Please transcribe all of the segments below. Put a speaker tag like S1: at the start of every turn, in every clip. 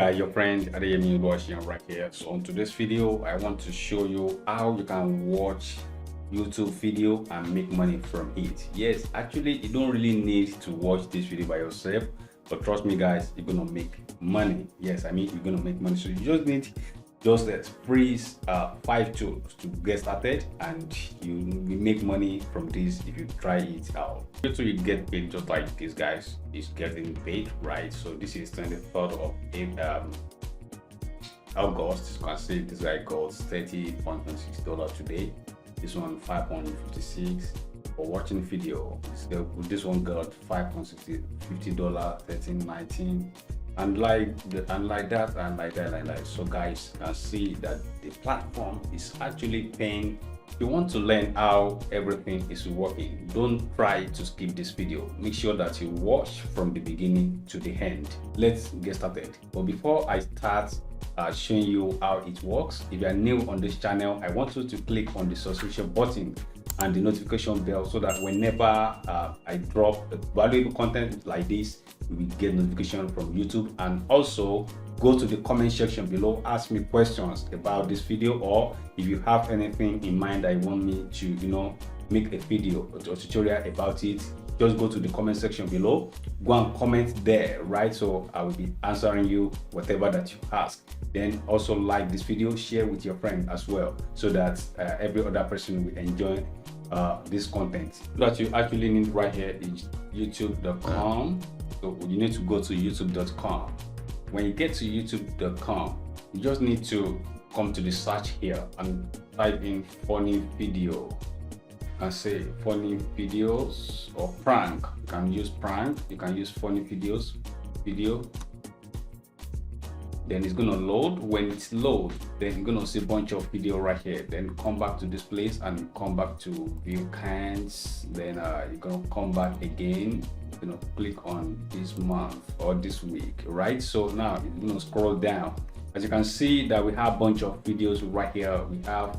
S1: guys, your friend Adeyemi watching right here. So on today's video, I want to show you how you can watch YouTube video and make money from it. Yes, actually, you don't really need to watch this video by yourself, but trust me guys, you're gonna make money. Yes, I mean, you're gonna make money. So you just need that free 5 tools to get started, and you will make money from this if you try it out. So you get paid just like this guys is getting paid, right? So this is 23rd of August. You can see this guy got $30.6 today. This one $5.56 for watching video. This one got $5.50, $13.19. And like that. So guys, you can see that the platform is actually paying. If you want to learn how everything is working, don't try to skip this video. Make sure that you watch from the beginning to the end. Let's get started. But before I start showing you how it works, if you are new on this channel, I want you to click on the subscription button and the notification bell so that whenever I drop valuable content like this, you will get notification from YouTube. And also go to the comment section below, ask me questions about this video, or if you have anything in mind that you want me to make a video or tutorial about it, just go to the comment section below, go and comment there, right? So I will be answering you whatever that you ask. Then also like this video, share with your friends as well, so that every other person will enjoy this content. What you actually need right here is youtube.com. So you need to go to youtube.com. When you get to youtube.com, you just need to come to the search here and type in funny video and say funny videos or prank. You can use prank, you can use funny videos, then it's gonna load. When it's load, then you're gonna see a bunch of video right here. Then come back to this place and come back to view cans. Then you're gonna come back again, click on this month or this week, right? So now you're gonna scroll down. As you can see that we have a bunch of videos right here. We have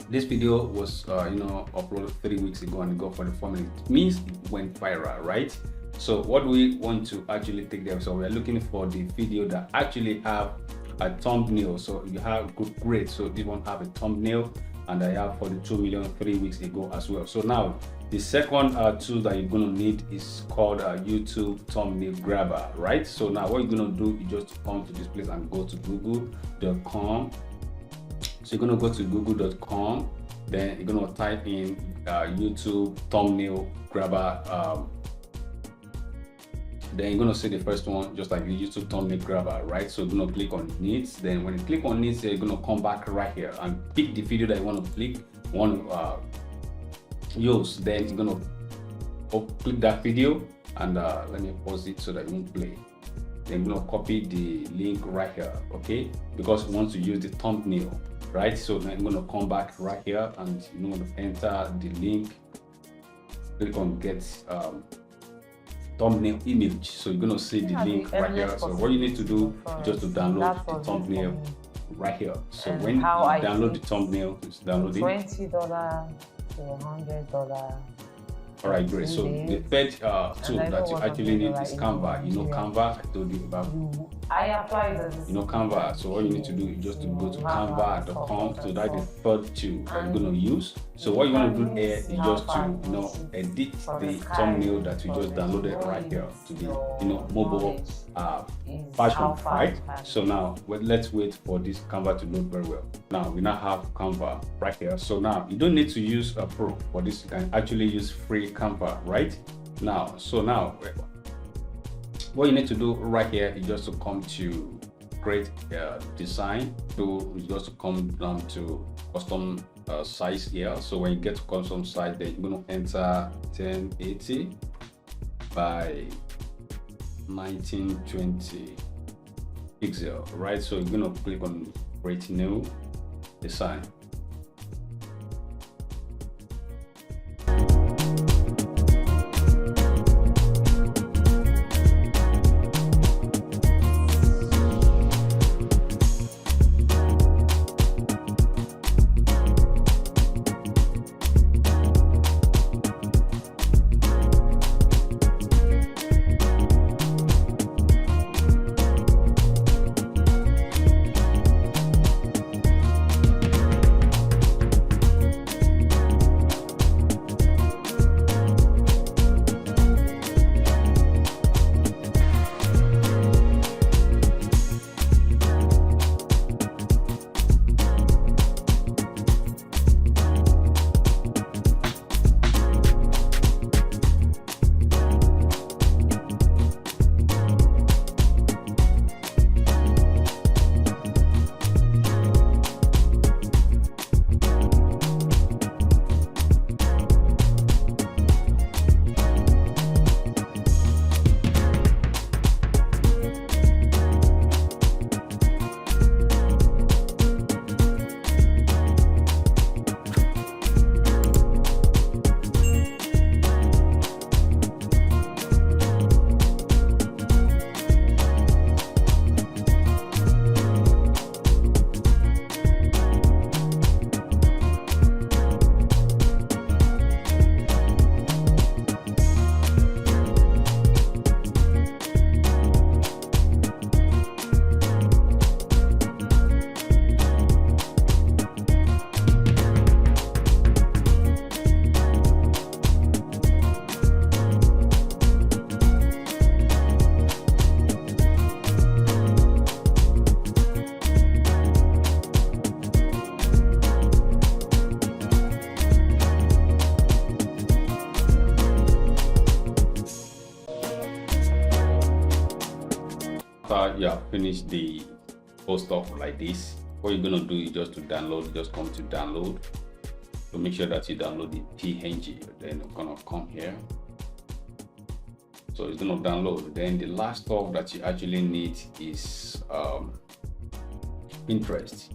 S1: this video was uploaded 3 weeks ago and it got 44 minutes. It means it went viral, right? So what we want to actually take there, so we're looking for the video that actually have a thumbnail. So you have good grade. So this one have a thumbnail, and I have 42 million 3 weeks ago as well. So now the second tool that you're gonna need is called YouTube thumbnail grabber, right? So now what you're gonna do is just come to this place and go to google.com. So you're gonna go to google.com, then you're gonna type in YouTube thumbnail grabber. Then you're gonna see the first one, just like the YouTube thumbnail grabber, right? So you're gonna click on it. Then when you click on it, you're gonna come back right here and pick the video that you want to use. Then you're gonna click that video, and let me pause it so that it won't play. Then you're gonna copy the link right here, okay? Because we want to use the thumbnail, right? So then I'm gonna come back right here and you're gonna enter the link. Click on get thumbnail image. So you're gonna see the link right here. So what you need to do is just to download the thumbnail right here. So when you download the thumbnail, it's downloading.
S2: $20 to $100.
S1: All right, great. So the third tool that you actually need is Canva. Canva, I told you about.
S2: I applied
S1: Canva. So all you need to do is just to go to canva.com. So that's the third tool that you're gonna use. So what you want to do here is just to edit the thumbnail that you just downloaded right here to the mobile version, right? So now let's wait for this Canva to load very well. Now we now have Canva right here. So now you don't need to use a pro for this. You can actually use free Canva right now. So now what you need to do right here is just to come to create design. So just to come down to custom size here. So when you get to custom size, then you're going to enter 1080 by 1920 pixel, right? So you're going to click on create new design. finish the post off like this, what you're gonna do is just to download, just come to download. So make sure that you download the PNG. Then you're gonna come here. So it's gonna download. Then the last stuff that you actually need is Pinterest.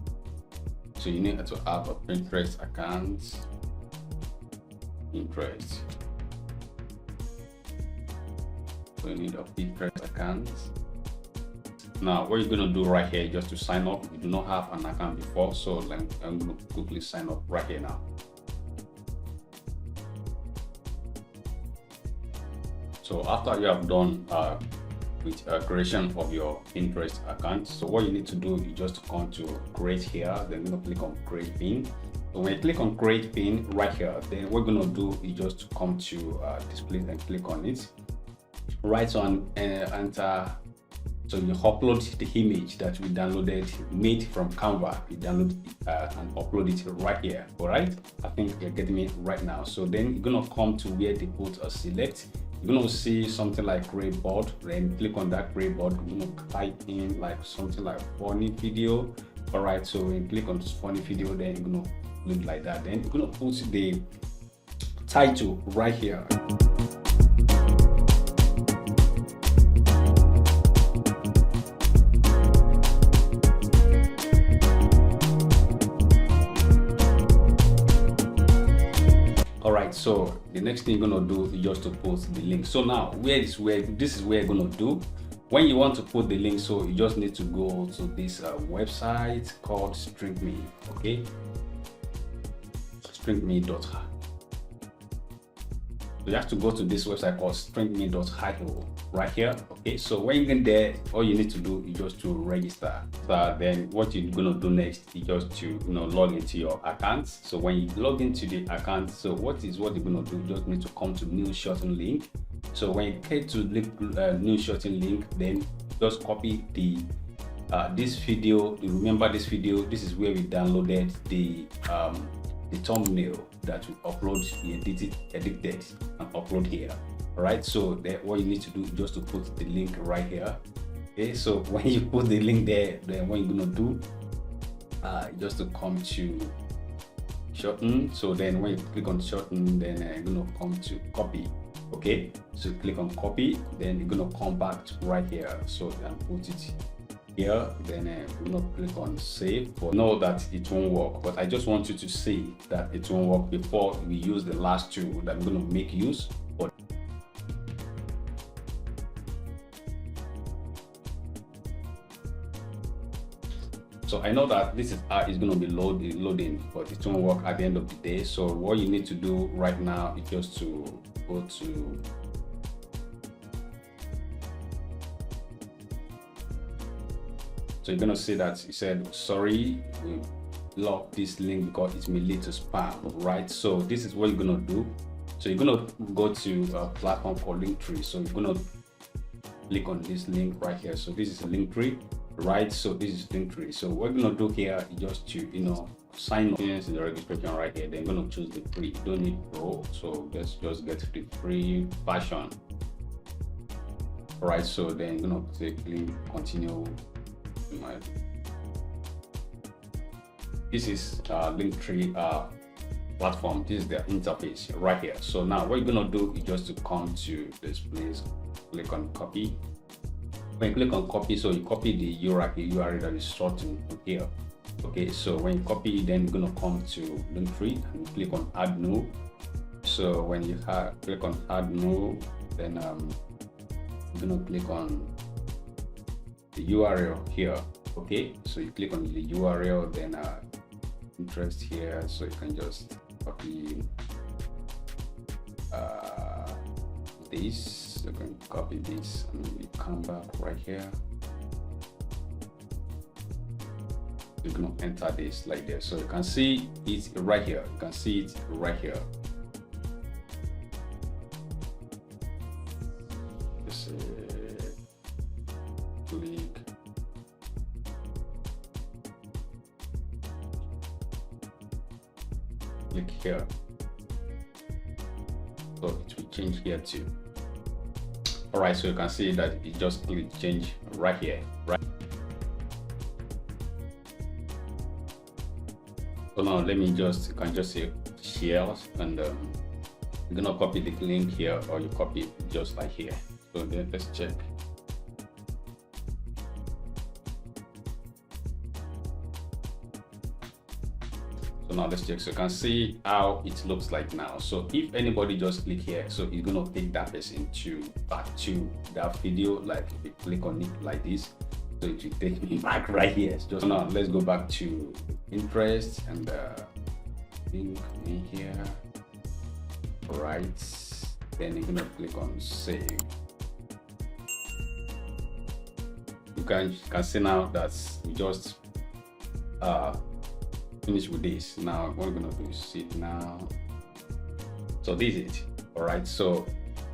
S1: So you need to have a Pinterest account. Pinterest. So you need a Pinterest account. Now what you're gonna do right here just to sign up. You do not have an account before, so I'm gonna quickly sign up right here now. So after you have done with creation of your Pinterest account, so what you need to do is just come to create here, then you're gonna click on create pin. So when you click on create pin right here, then what we're gonna do is just come to display and click on it. Right on enter. So you upload the image that we downloaded, made from Canva. You download it and upload it right here. All right. I think you're getting me right now. So then you're gonna come to where they put a select. You're gonna see something like gray board. Then click on that gray board. You're gonna type in like something like funny video. All right. So when you click on this funny video, then you're gonna look like that. Then you're gonna put the title right here. Alright, so the next thing you're gonna do is just to post the link. So now this is where you're gonna do when you want to put the link. So you just need to go to this website called StringMe. Okay, StringMe.io. So you have to go to this website called StringMe.io right here. Okay, so when you get there, all you need to do is just to register. So then what you're gonna do next is just to log into your account. So when you log into the account, so what you're gonna do, you just need to come to new shorten link. So when you get to new shorten link, then just copy the this video. You remember this video, this is where we downloaded the thumbnail that we edited and upload here. All right, so what you need to do is just to put the link right here. Okay, so when you put the link there, then what you're gonna do just to come to shorten. So then when you click on shorten, then you're gonna come to copy. Okay, so click on copy, then you're gonna come back to right here, so and put it here. Then we're gonna click on save. But know that it won't work, but I just want you to see that it won't work before we use the last two that I'm gonna make use. But so I know that this is going to be loading, but it won't work at the end of the day. So what you need to do right now is just to go to so you're going to see that it said, sorry, we locked this link because it may lead to spam, right? So this is what you're going to do. So you're going to go to a platform called Linktree. So you're going to click on this link right here. So this is a Linktree. Right, so this is Linktree. So what we're gonna do here is just to sign up in the registration right here. Then you're gonna choose the free. You don't need pro, so let's just get the free version. Right, so then you're gonna click continue. This is Linktree platform. This is the interface right here. So now what you're gonna do is just to come to this place, click on copy. When you click on copy, so you copy the URL that is sorting here. Okay, so when you copy, then you're gonna come to Linktree and click on add new. So when you click on add new, then you're gonna click on the URL here. Okay, so you click on the URL, then interest here, so you can just copy this. You can copy this and we come back right here. You're gonna enter this like this, so you can see it right here. You can see it right here. Just click. Click here. So it will change here too. All right, so you can see that it just click change right here, right? So now let me just, you can just say shares, and you're gonna copy the link here, or you copy it just like here. So then let's check. So now let's check. So you can see how it looks like now. So if anybody just click here, so it's gonna take that person back to that video. Like if you click on it like this, so it will take me back right here. So now let's go back to Pinterest and link in here. Right. Then you're gonna click on save. You can see now that we just finish with this. Now what we're gonna do is see it now. So this is it. All right, so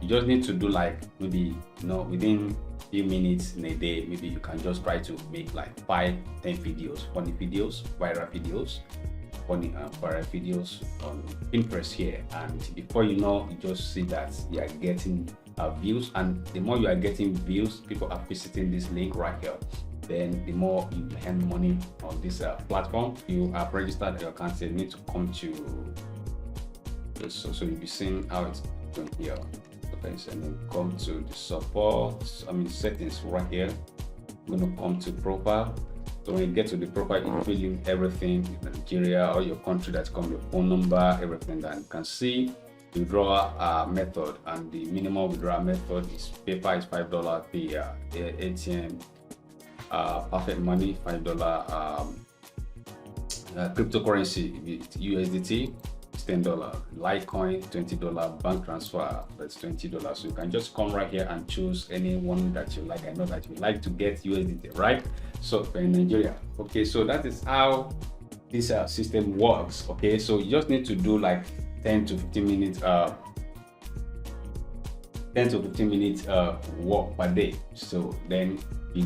S1: you just need to do like maybe within few minutes in a day, maybe you can just try to make like 5-10 videos, funny videos, viral videos, viral videos on Pinterest here, and before you know, you just see that you are getting views, and the more you are getting views, people are visiting this link right here, then the more you earn money on this platform. You have registered your account, so you need to come to this, so you'll be seeing how it's going here. Okay, so then come to the settings right here. I'm gonna come to profile. So when you get to the profile, you fill in everything, Nigeria or your country, that's come, your phone number, everything. That you can see withdrawal method, and the minimum withdrawal method is PayPal is $5, the ATM Perfect Money $5, cryptocurrency USDT is $10, Litecoin $20, bank transfer that's $20. So you can just come right here and choose any one that you like. I know that you like to get USDT, right? So in Nigeria, okay, so that is how this system works. Okay, so you just need to do like 10 to 15 minutes 10 to 15 minutes work per day. So then you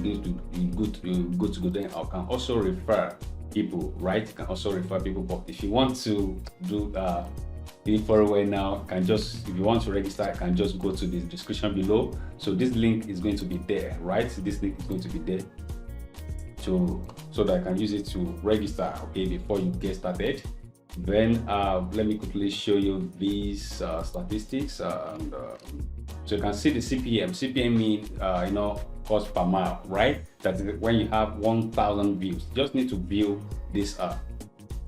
S1: go to then I can also refer people, right? You can also refer people, but if you want to do it for a while now, if you want to register, you can just go to the description below. So this link is going to be there, right? This link is going to be there so that I can use it to register, okay, before you get started. Then let me quickly show you these statistics, so you can see the CPM means cost per mile, right? That is when you have 1,000 views. You just need to view this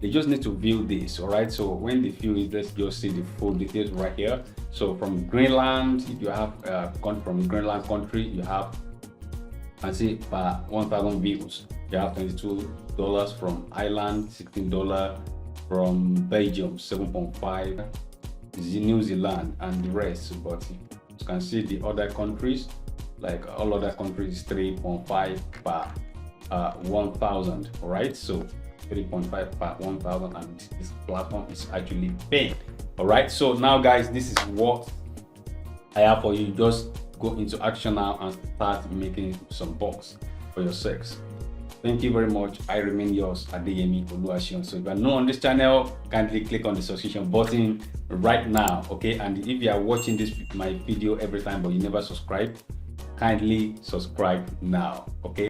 S1: they just need to view this, all right? So when they view it, let's just see the full details right here. So from Greenland, if you have from Greenland country, you have, and see per 1,000 views, you have $22 from Ireland, $16 from Belgium, 7.5, New Zealand, and the rest. But you can see the other countries, like all other countries, 3.5 per 1,000. All right, so 3.5 per 1,000, and this platform is actually paying. All right, so now guys, this is what I have for you. Just go into action now and start making some bucks for yourselves. Thank you very much. I remain yours, Adeyemi Oluwaseun. So if you are new on this channel, kindly click on the subscription button right now, okay? And if you are watching my video every time but you never subscribe, kindly subscribe now, okay?